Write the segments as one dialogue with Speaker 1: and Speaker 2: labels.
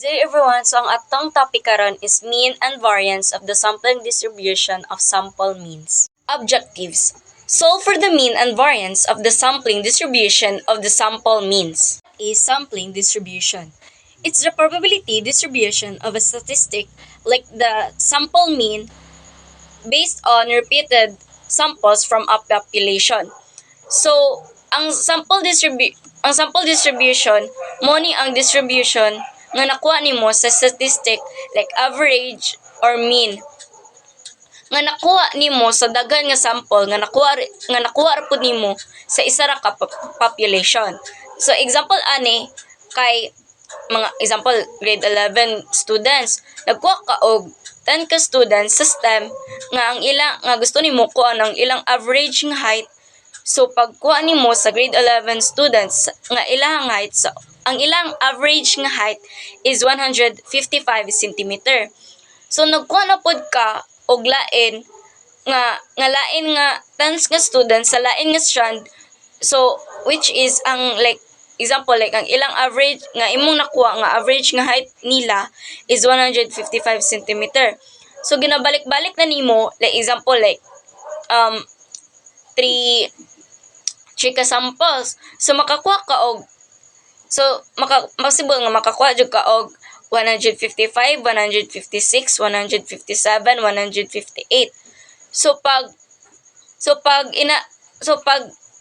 Speaker 1: Hey everyone, so ang atong topic karon is mean and variance of the sampling distribution of sample means. Objectives. Solve for the mean and variance of the sampling distribution of the sample means. Is sampling distribution. It's the probability distribution of a statistic like the sample mean based on repeated samples from a population. So, ang sample distribution mo ni ang distribution nga nakuha nimo sa statistic like average or mean nga nakuha nimo sa daghan nga sample nga nakuha ra pud nimo sa isa ra ka population. So example ani kay mga example grade 11 students nagkuha ka og 10 ka students sa STEM nga ang ilang nga gusto nimo kuha ang ilang average nga height. So pagkuha nimo sa grade 11 students nga ilang height ang ilang average nga height is 155 cm. So nagkuha na pod ka og lain nga lain nga tens nga students sa lain nga strand. So which is ang like example like ang ilang average nga imong nakuha nga average nga height nila is 155 cm. So ginabalik-balik na nimo like example like 3 ka samples. So makakuha ka og possible nga makakuha jud ka og 155, 156, 157, 158. So pag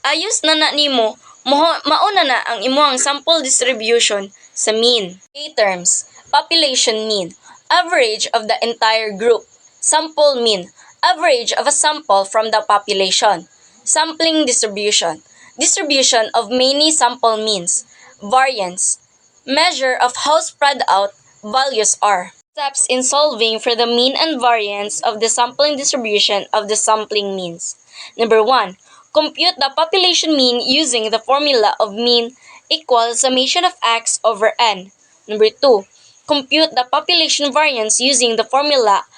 Speaker 1: ayos na nimo mauna na ang imong sample distribution sa mean. A terms, population mean, average of the entire group. Sample mean, average of a sample from the population. Sampling distribution, distribution of many sample means. Variance, measure of how spread out values are. Steps in solving for the mean and variance of the sampling distribution of the sampling means. Number 1. Compute the population mean using the formula of mean equals summation of x over n. Number 2. Compute the population variance using the formula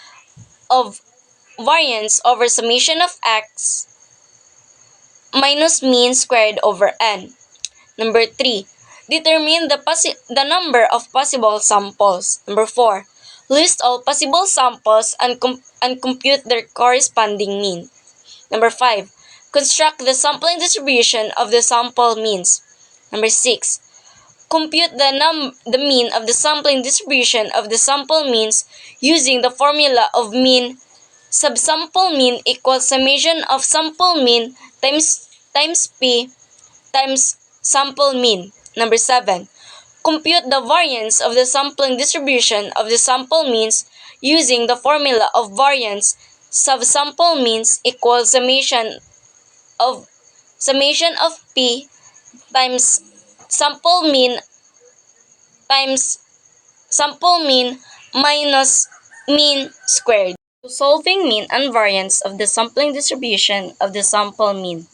Speaker 1: of variance over summation of x minus mean squared over n. Number 3. Determine the number of possible samples. Number 4. List all possible samples and compute their corresponding mean. Number 5. Construct the sampling distribution of the sample means. Number 6. Compute the mean of the sampling distribution of the sample means using the formula of mean subsample mean equals summation of sample mean times p times sample mean. Number 7. Compute the variance of the sampling distribution of the sample means using the formula of variance subsample means equals summation of p times sample mean minus mean squared. Solving mean and variance of the sampling distribution of the sample mean.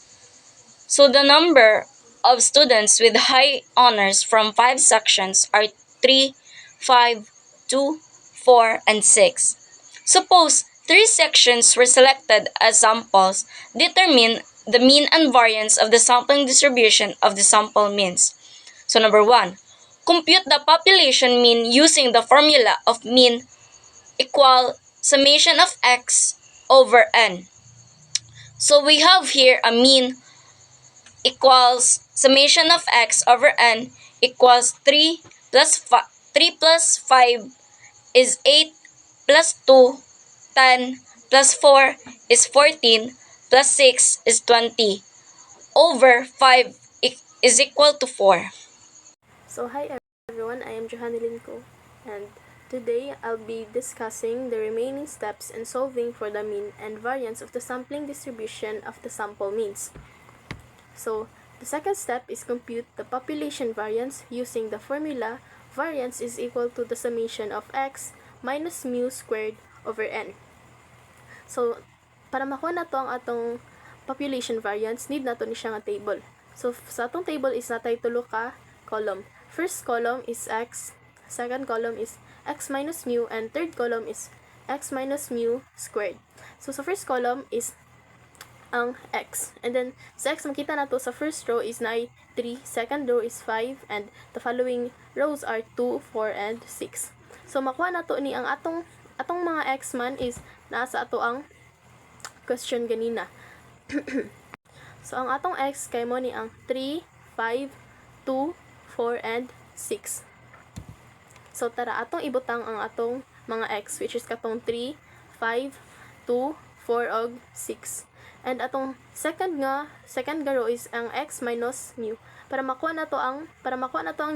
Speaker 1: So the number of students with high honors from 5 sections are 3, 5, 2, 4, and 6. Suppose 3 sections were selected as samples. Determine the mean and variance of the sampling distribution of the sample means. So number 1, compute the population mean using the formula of mean equal summation of x over n. So we have here a mean equals summation of x over n equals 3 plus 5 is 8 plus 2, 10 plus 4 is 14 plus 6 is 20 over 5 is equal to 4.
Speaker 2: So hi everyone, I am Johanneline Ko, and today I'll be discussing the remaining steps in solving for the mean and variance of the sampling distribution of the sample means. So the second step is compute the population variance using the formula variance is equal to the summation of x minus mu squared over n. So para makuha na to ang atong population variance, need nato ni siya nga table. So sa atong table is natay tulo ka column. First column is x, second column is x minus mu, and third column is x minus mu squared. So sa first column is ang x. And then, sa x, makita na to sa first row is na 3, second row is 5, and the following rows are 2, 4, and 6. So, makuha na to ni ang atong mga x man is nasa ato ang question ganina. So, ang atong x kay mo ni ang 3, 5, 2, 4, and 6. So, tara, atong ibutang ang atong mga x, which is katong 3, 5, 2, 4, og 6. And atong second nga row is ang x minus mu. Para makuha na to ang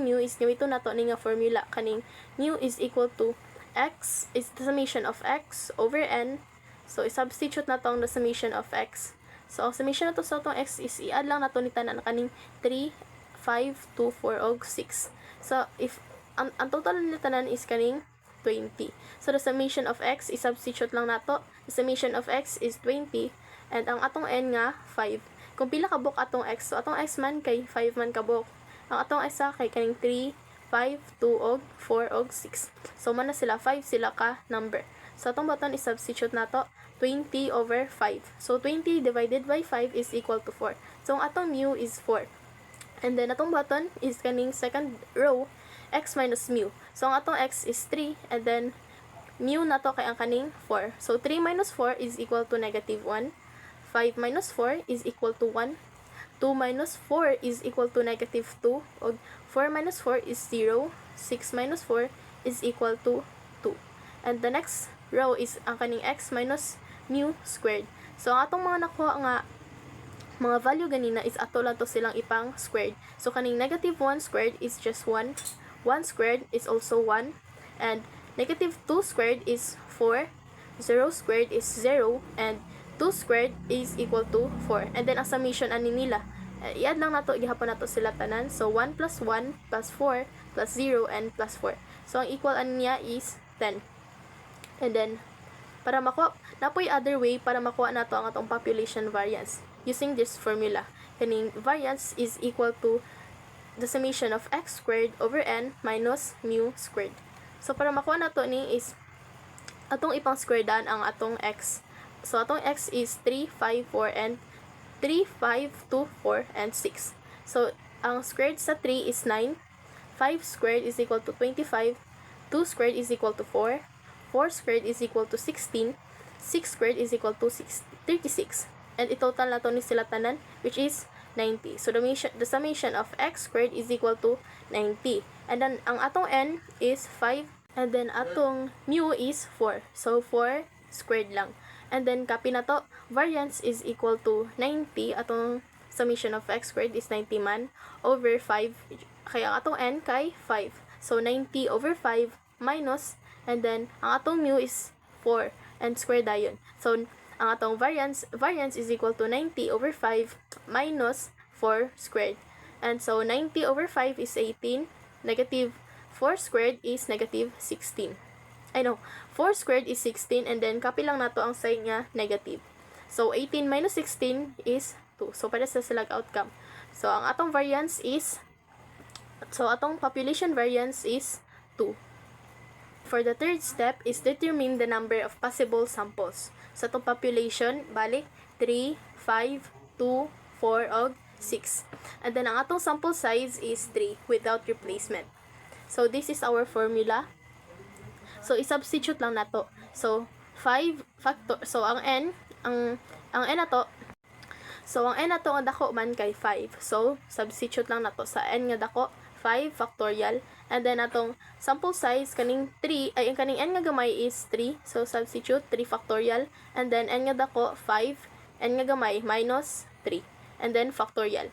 Speaker 2: mu is gamiton nato ni nga formula kaning mu is equal to x is the summation of x over n. So i-substitute na to ang the summation of x. So ang summation na to sa atong x is i-add lang nato ni tanan kaning 3, 5, 2, 4 og 6. So if ang total ni tanan is kaning 20. So the summation of x is substitute lang nato. The summation of x is 20. And ang atong n nga 5. Kung pila ka book atong x, so atong x man kay 5 man ka book. Ang atong x kay kaning 3, 5, 2 og 4 og 6. So man na sila 5 sila ka number. So atong button is substitute nato 20 over 5. So 20 divided by 5 is equal to 4. So ang atong mu is 4. And then atong button is kaning second row x minus mu. So ang atong x is 3 and then mu nato kay ang kaning 4. So 3 minus 4 is equal to negative 1. 5 minus 4 is equal to 1. 2 minus 4 is equal to negative 2. Og 4 minus 4 is 0. 6 minus 4 is equal to 2. And the next row is ang kaning x minus mu squared. So ang atong mga nakuha nga mga value ganina is ato lang to silang ipang squared. So kaning negative 1 squared is just 1. 1 squared is also 1. And negative 2 squared is 4. 0 squared is 0. And 2 squared is equal to 4. And then, ang summation ani nila, i-add lang nato, gihapon nato sila tanan. So, 1 plus 1 plus 4 plus 0 and plus 4. So, ang equal ani niya is 10. And then, para makuha, napoy other way para makuha nato ang atong population variance using this formula. Kaning variance is equal to the summation of x squared over n minus mu squared. So, para makuha nato ni is atong ipang square daan ang atong x. So, atong x is 3, 5, 4, and 3, 5, 2, 4, and 6. So, ang squared sa 3 is 9. 5 squared is equal to 25. 2 squared is equal to 4. 4 squared is equal to 16. 6 squared is equal to 36. And itotal na to ni sila tanan, which is 90. So, the summation of x squared is equal to 90. And then, ang atong n is 5. And then, atong mu is 4. So, 4 squared lang. And then, copy na to, variance is equal to 90. Atong summation of x squared is 90 man over 5. Kaya ang atong n kay 5. So, 90 over 5 minus, and then, ang atong mu is 4 and square dayon. So, ang atong variance is equal to 90 over 5 minus 4 squared. And so, 90 over 5 is 18. Negative 4 squared is negative 16. 4 squared is 16, and then copy lang nato ang sign niya negative. So 18 minus 16 is 2. So para sa silag outcome. So ang atong population variance is 2. For the third step is determine the number of possible samples. So atong population balik 3, 5, 2, 4 og 6. And then ang atong sample size is 3 without replacement. So this is our formula. So, i-substitute lang nato. So, 5 factor. So, ang n nato. So, ang n nato nga dako man kay 5. So, substitute lang nato sa n nga dako 5 factorial. And then, atong sample size kaning 3, ay ang kaning n nga gamay is 3. So, substitute 3 factorial. And then, n nga dako 5. N nga gamay minus 3. And then, factorial.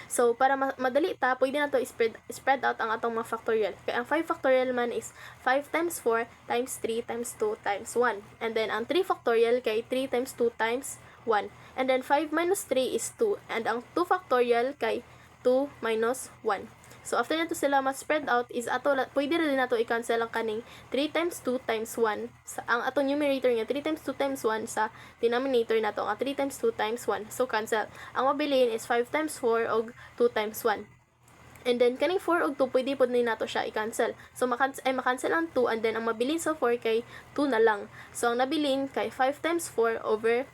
Speaker 2: So, para madali ta, pwede na to spread out ang atong mga factorial. Kaya ang 5 factorial man is 5 times 4 times 3 times 2 times 1. And then, ang 3 factorial kay 3 times 2 times 1. And then, 5 minus 3 is 2. And ang 2 factorial kay 2 minus 1. So, after nato sila ma-spread out, is pwede rin nato i-cancel ang kaning 3 times 2 times 1. Ang atong numerator nga, 3 times 2 times 1 sa denominator nato, nga 3 times 2 times 1. So, cancel. Ang mabilin is 5 times 4 og 2 times 1. And then, kaning 4 og 2, pwede po din nato siya i-cancel. So, makancel ang 2, and then, ang mabilin sa 4 kay 2 na lang. So, ang nabilin kay 5 times 4 over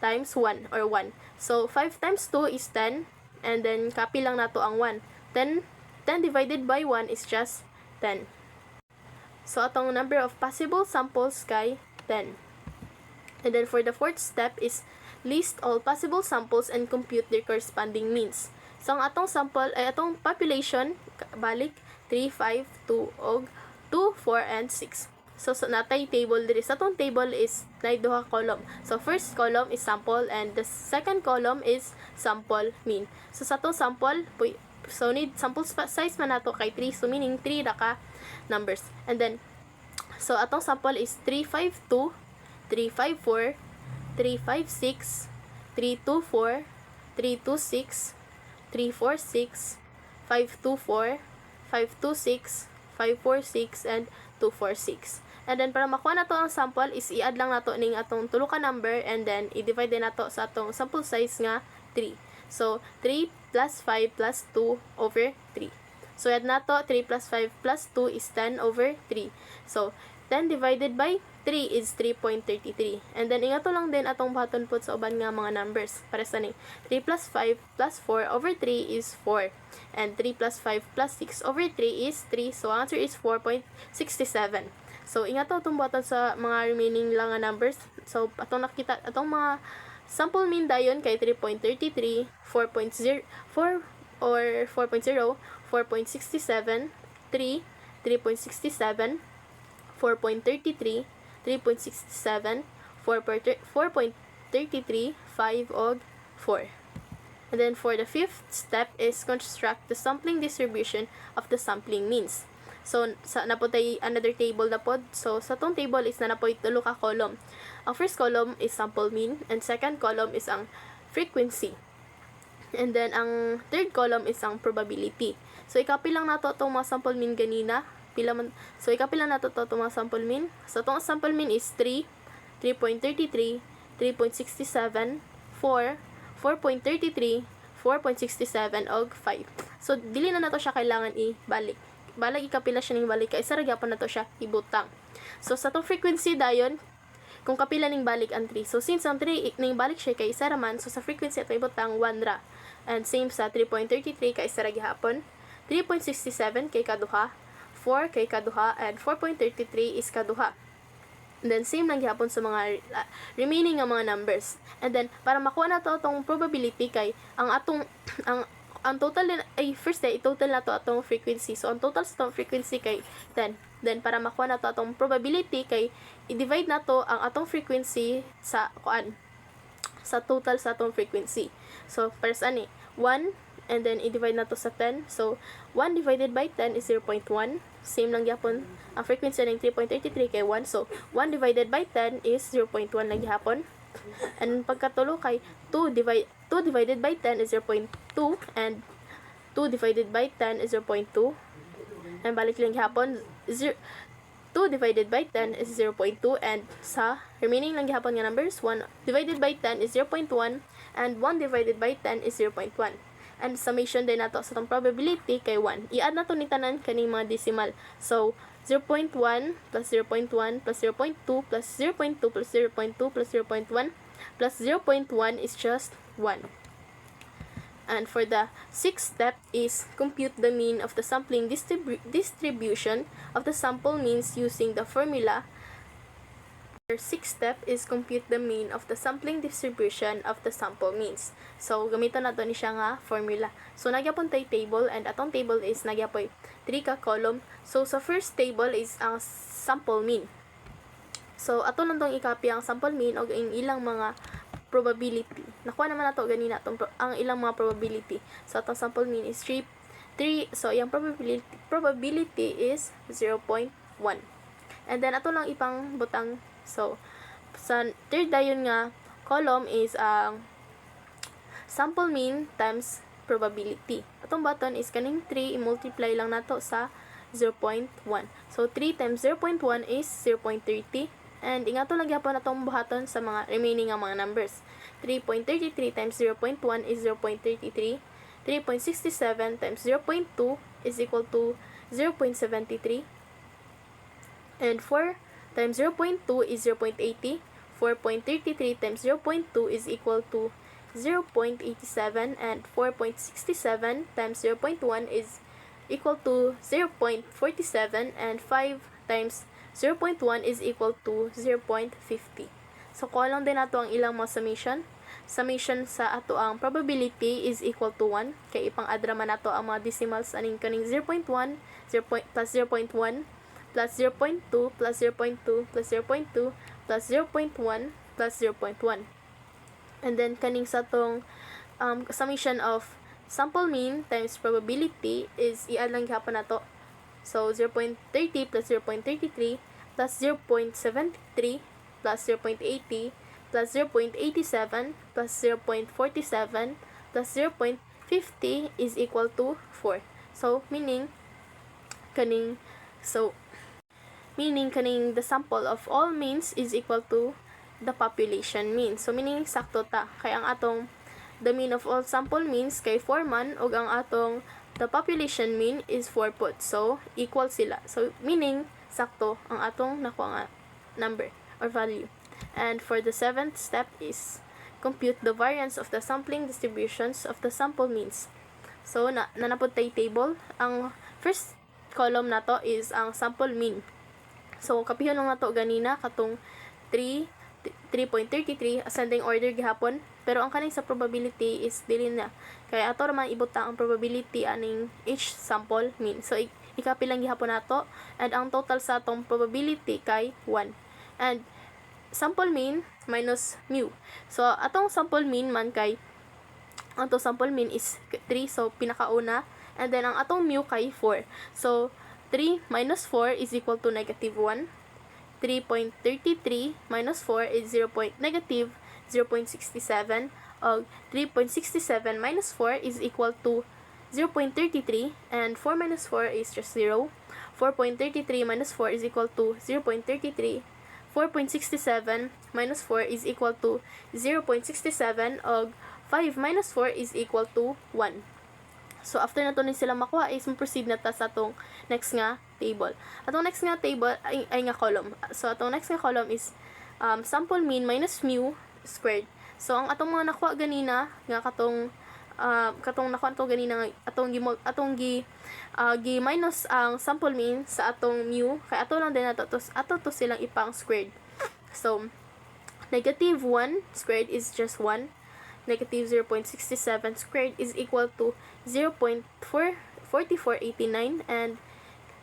Speaker 2: times 1 or 1. So 5 times 2 is 10 and then copy lang nato ang 1. 10 divided by 1 is just 10. So atong number of possible samples kay 10. And then for the fourth step is list all possible samples and compute their corresponding means. So ang atong sample ay atong population balik 3, 5, 2 og 2, 4 and 6. So natay table diri. Sa atong table is nay duha column. So first column is sample and the second column is sample mean. So sa atong sample so need sample size man nato kay 3, so meaning 3 ra ka numbers. And then so atong sample is 352, 354, 356, 324, 326, 346, 524, 526, 546 and 246. And then para makuha nato ang sample is i-add lang nato ning atong tulo ka number and then i-divide din nato sa atong sample size nga 3. So 3 plus 5 plus 2 over 3. So add nato 3 plus 5 plus 2 is 10 over 3. So 10 divided by 3 is 3.33. And then ingato lang din atong baton put sa uban nga mga numbers. Para sa ning 3 plus 5 plus 4 over 3 is 4. And 3 plus 5 plus 6 over 3 is 3. So answer is 4.67. So ingato atong baton sa mga remaining lang nga numbers. So atong nakita atong mga sample mean dayon kay 3.33, 4.0 or 4.0, 4.67, 3, 3.67, 4.33, 3.67, 4.33, 5 og 4. And then for the fifth step is construct the sampling distribution of the sampling means. So sa napotay another table na pod. So sa tong table is na napoy tulo ka column. Ang first column is sample mean and second column is ang frequency. And then ang third column is ang probability. So i-copy lang nato itong mga sample mean ganina. So i-copy lang nato itong mga sample mean. So itong sample mean is 3, 3.33, 3.67, 4, 4.33, 4.67 og 5. So dili na nato siya kailangan ibalik. Balag ikapila siya ning balik kay isa ra gyapon nato siya ibutang. So sa itong frequency dayon kung kapila ning balik ang 3. So since ang 3 ning balik siya kay isa ra man, so sa frequency ato ibutang 1 ra. And same sa 3.33 kay isa ra gihapon, 3.67 kay kaduha, 4 kay kaduha and 4.33 is kaduha. And then same lang gihapon sa mga remaining nga mga numbers. And then para makuha nato atong probability kay ang atong ang total ay first day i-total nato atong frequency. So ang total sa atong frequency kay 10. Then para makuha nato atong probability kay i-divide nato ang atong frequency sa sa total sa atong frequency. So first 1 and then i-divide nato sa 10. So 1 divided by 10 is 0.1. Same lang gyapon ang frequency ng 3.33 kay 1. So 1 divided by 10 is 0.1 lang gyapon. And pagkatulo kay 2 divided by 10 is 0.2 and 2 divided by 10 is 0.2. And balik lang gihapon 2 divided by 10 is 0.2 and sa remaining lang gihapon nga numbers 1 divided by 10 is 0.1 and 1 divided by 10 is 0.1. And summation din nato sa tong probability kay 1. I-add nato ni tanan kaning mga decimal. So 0.1 plus 0.1 plus 0.2 plus 0.2 plus 0.2 plus 0.1 plus 0.1 is just 1. And for the sixth step is compute the mean of the sampling distribution of the sample means using the formula. The sixth step is compute the mean of the sampling distribution of the sample means. So gamiton nato ni siya nga formula. So nagyapon tay table and atong table is nagyapoy 3 ka column. So sa first table is ang sample mean. So ato lang tong i-copy ang sample mean og ang ilang mga probability. Nakuha naman nato ganina ang ilang mga probability. So atong sample mean is 3. So yung probability is 0.1. And then ato lang ipang butang. So sa third dayon nga column is ang sample mean times probability. Atong button is kaning 3 i-multiply lang nato sa 0.1. So 3 times 0.1 is 0.30. And ingato lang gyapon atong buhaton sa mga remaining nga mga numbers. 3.33 times 0.1 is 0.33. 3.67 times 0.2 is equal to 0.73. And 4 times 0.2 is 0.80. 4.33 times 0.2 is equal to 0.87, and 4.67 times 0.1 is equal to 0.47, and 5 times 0.1 is equal to 0.50. So, kuha lang din nato ang ilang mga summation. Summation sa ato ang probability is equal to 1. Kaya ipang-adra man nato ang mga decimals aning kaning 0.1, plus 0.1, plus 0.2, plus 0.2, plus 0.2, plus 0.1, plus 0.1. And then, kaning sa tong summation of sample mean times probability is i-add lang gihapon nato. So, 0.30 plus 0.33 plus 0.73 plus 0.80 plus 0.87 plus 0.47 plus 0.50 is equal to 4. So, meaning kaning the sample of all means is equal to the population mean. So, meaning sakto ta. Kaya ang atong the mean of all sample means kay 4 man, ug ang atong the population mean is 4 put. So, equal sila. So, meaning sakto ang atong nakuha nga number or value. And for the 7th step is compute the variance of the sampling distributions of the sample means. So, nanapod tay table. Ang first column nato is ang sample mean. So, kapihon lang nato ganina katong 3.33 ascending order gihapon, pero ang kaning sa probability is dili na. Kaya ato ra man ibuta ang probability aning each sample mean. So, ikapi lang gihapon nato, and ang total sa atong probability kay 1. And sample mean minus mu. So, atong sample mean man kay atong sample mean is 3, so pinakauna, and then ang atong mu kay 4. So, 3 minus 4 is equal to negative 1. 3.33 minus 4 is negative 0.67. Og 3.67 minus 4 is equal to 0.33, and 4 minus 4 is just 0. 4.33 minus 4 is equal to 0.33. 4.67 minus 4 is equal to 0.67, og 5 minus 4 is equal to 1. So, after nato ni sila makuha, is proceed na ta sa atong next nga table. Atong next nga table ay nga column. So, atong next nga column is sample mean minus mu squared. So, ang atong mga nakuha ganina nga katong nakuha to ganina nga atong gi minus ang sample mean sa atong mu, kay ato lang din ato to silang ipang squared. So, negative 1 squared is just 1. Negative 0.67 squared is equal to 0.4489, and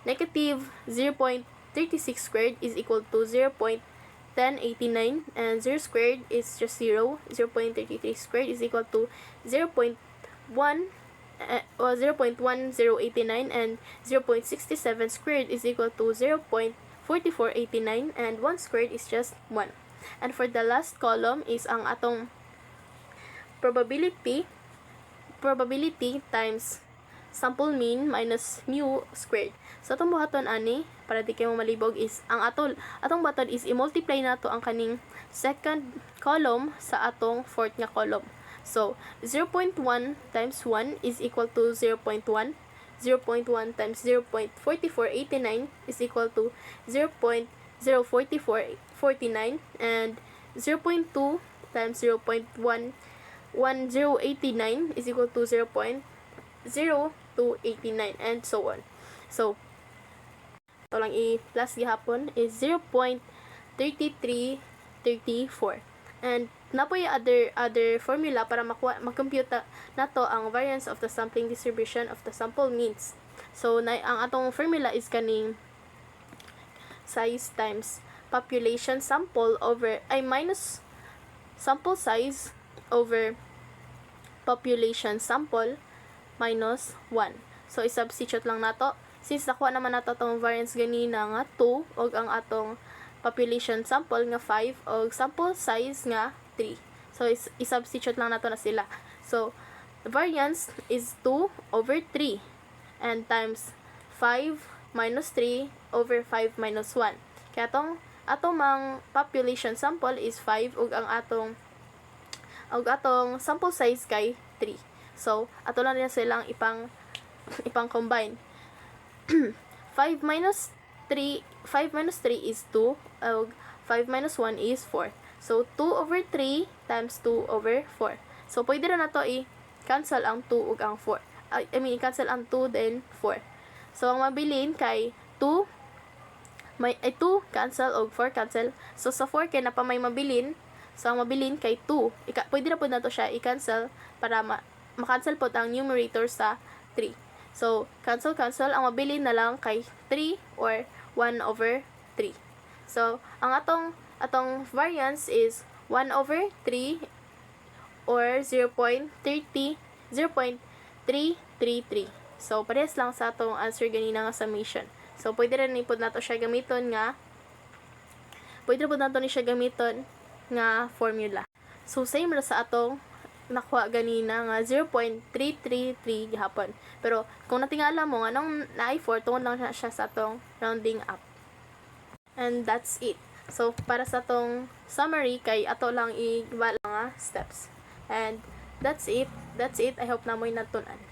Speaker 2: negative 0.36 squared is equal to 0.1089, and 0 squared is just 0. 0.33 squared is equal to 0.1089, and 0.67 squared is equal to 0.4489, and 1 squared is just 1. And for the last column is ang atong probability times sample mean minus mu squared. So, itong buhaton ani, para di kayo malibog, is ang atong baton is i-multiply nato ang kaning second column sa atong fourth nga column. So, 0.1 times 1 is equal to 0.1. 0.1 times 0.4489 is equal to 0.04449, and 0.2 times 0.1089 is equal to 0.0289, and so on. So, ito lang i-plus gihapon is 0.3334. And napoy other formula para makompute nato ang variance of the sampling distribution of the sample means. So, ang atong formula is kaning size times population sample over minus sample size over population sample minus 1. So, i-substitute lang nato. Since nakuha naman nato itong variance ganina nga 2, og ang atong population sample nga 5, og sample size nga 3. So, i-substitute lang nato na sila. So, the variance is 2 over 3, and times 5 minus 3 over 5 minus 1. Kaya atong mang population sample is 5, og ang atong sample size kay 3. So, ato lang din silang ipang combine. 5 minus 3 is 2, og 5 minus 1 is 4. So, 2 over 3 times 2 over 4. So, pwede na to i-cancel ang 2 ug ang 4. I-cancel ang 2 then 4. So, ang mabilin kay 2, may 2 cancel og 4 cancel. So, sa 4 kay na pa may mabilin. So, ang mabilin kay 2. Pwede na po na to siya i-cancel para ma-cancel po ang numerator sa 3. So, cancel. Ang mabilin na lang kay 3 or 1 over 3. So, ang atong variance is 1 over 3 or 0.333. So, parehas lang sa atong answer ganina nga summation. So, pwede rin ipod nato siya gamiton nga formula. So, same ra sa atong nakuha ganina nga 0.333 gihapon. Pero, kung natingala mo, anong na 4, tungod lang siya sa atong rounding up. And that's it. So, para sa atong summary, kay ato lang i-iba nga steps. And that's it. I hope na mo'y natunan.